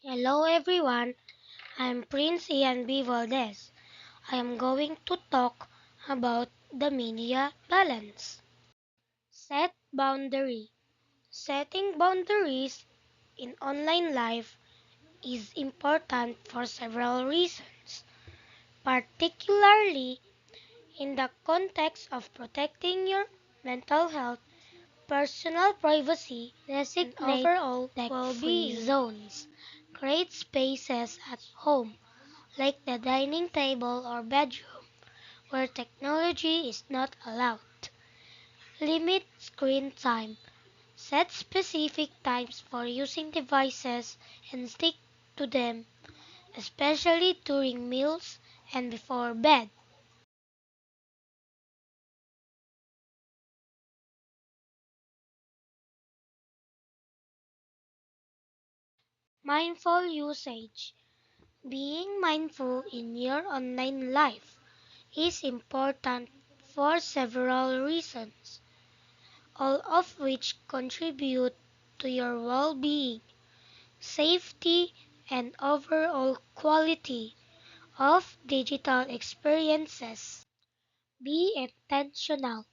Hello everyone, I'm Prince Ian B. Valdez. I am going to talk about the media balance. Set boundary. Setting boundaries in online life is important for several reasons, particularly in the context of protecting your mental health, personal privacy, and overall tech-free zones. Create spaces at home like the dining table or bedroom, where technology is not allowed. Limit screen time. Set specific times for using devices and stick to them, especially during meals and before bed. Mindful usage. Being mindful in your online life is important for several reasons, all of which contribute to your well being, safety, and overall quality of digital experiences. Be intentional.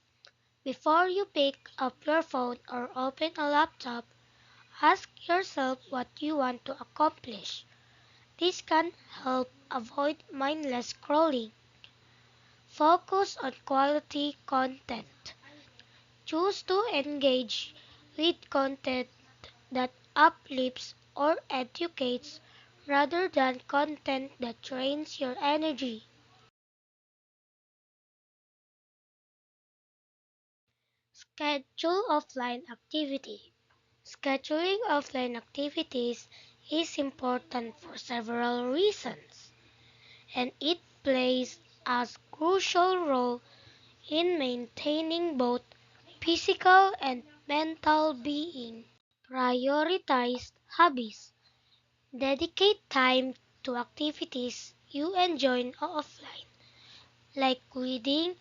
Before you pick up your phone or open a laptop, ask yourself what you want to accomplish. This can help avoid mindless scrolling. Focus on quality content. Choose to engage with content that uplifts or educates rather than content that drains your energy. Schedule offline activity. Scheduling offline activities is important for several reasons, and it plays a crucial role in maintaining both physical and mental being. Prioritize hobbies. Dedicate time to activities you enjoy offline, like reading,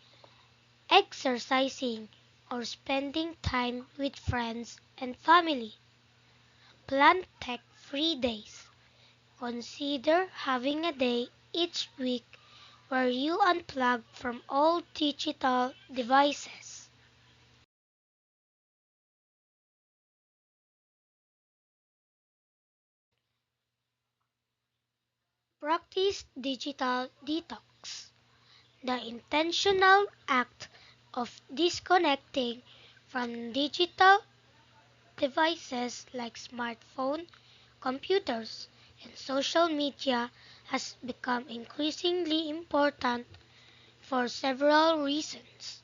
exercising, or spending time with friends and family. Plan tech-free days. Consider having a day each week where you unplug from all digital devices. Practice digital detox. The intentional act of disconnecting from digital devices like smartphones, computers, and social media has become increasingly important for several reasons.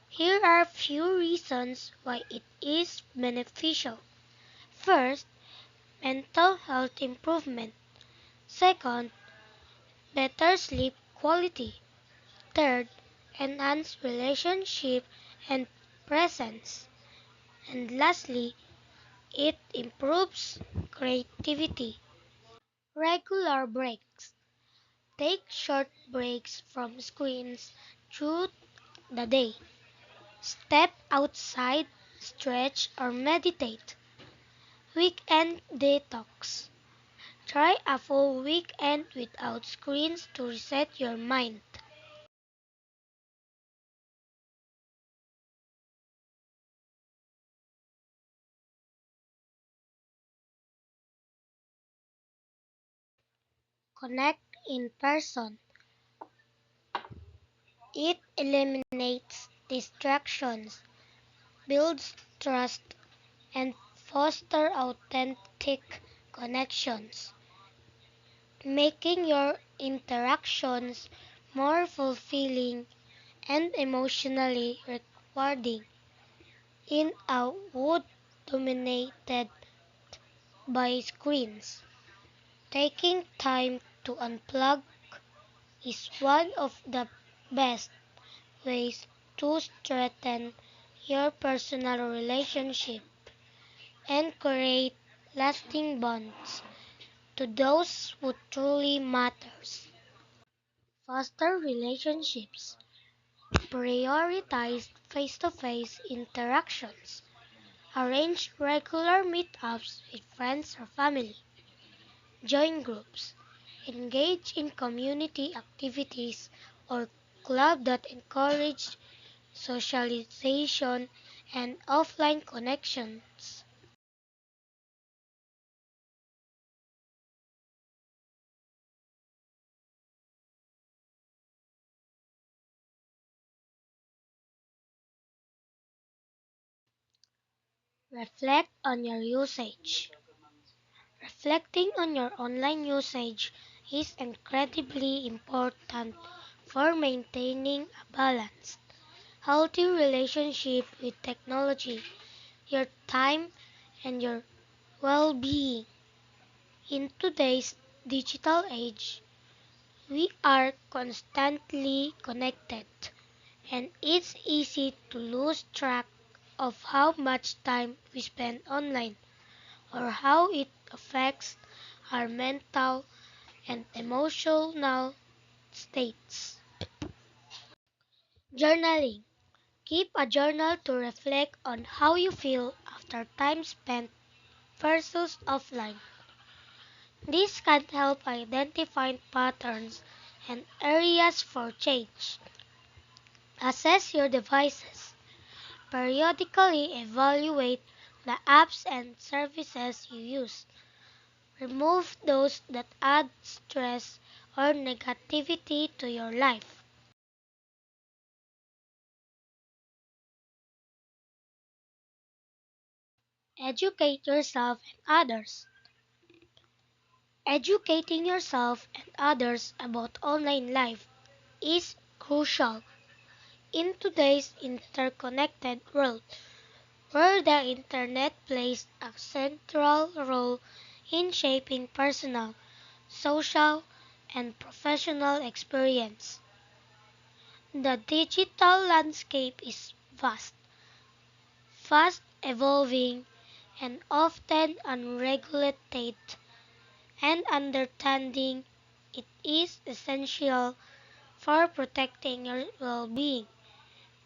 Here are a few reasons why it is beneficial. First, mental health improvement. Second, better sleep quality. Third, enhanced relationship and presence. And lastly, it improves creativity. Regular breaks. Take short breaks from screens through the day. Step outside, stretch, or meditate. Weekend detox. Try a full weekend without screens to reset your mind. Connect in person. It eliminates distractions, builds trust, and fosters authentic connections, making your interactions more fulfilling and emotionally rewarding. In a world dominated by screens, taking time to unplug is one of the best ways to strengthen your personal relationship and create lasting bonds to those who truly matters. Foster relationships. Prioritize face-to-face interactions. Arrange regular meetups with friends or family. Join groups. Engage in community activities or clubs that encourage socialization and offline connections. Reflect on your usage. Reflecting on your online usage is incredibly important for maintaining a balanced, healthy relationship with technology, your time, and your well being. In today's digital age, we are constantly connected, and it's easy to lose track of how much time we spend online or how it affects our mental and emotional states. Journaling. Keep a journal to reflect on how you feel after time spent versus offline. This can help identify patterns and areas for change. Assess your devices. Periodically evaluate the apps and services you use. Remove those that add stress or negativity to your life. Educate yourself and others. Educating yourself and others about online life is crucial in today's interconnected world, where the internet plays a central role in shaping personal, social, and professional experience. The digital landscape is vast, fast evolving, and often unregulated, and understanding it is essential for protecting your well being,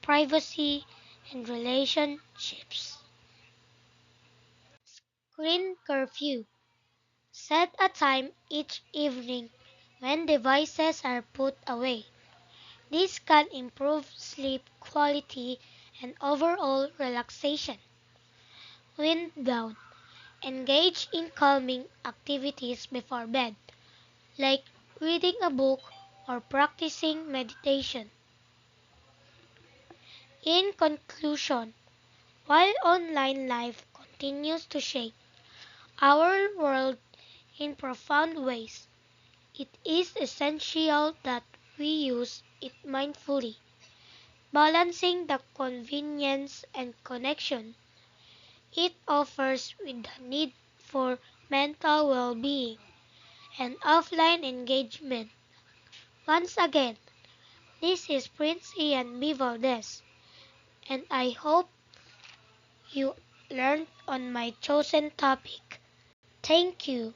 privacy, and relationships. Screen curfew. Set a time each evening when devices are put away. This can improve sleep quality and overall relaxation. Wind down. Engage in calming activities before bed, like reading a book or practicing meditation. In conclusion, while online life continues to shape our world in profound ways, it is essential that we use it mindfully, balancing the convenience and connection it offers with the need for mental well being and offline engagement. Once again, this is Prince Ian B. Valdez, and I hope you learned on my chosen topic. Thank you.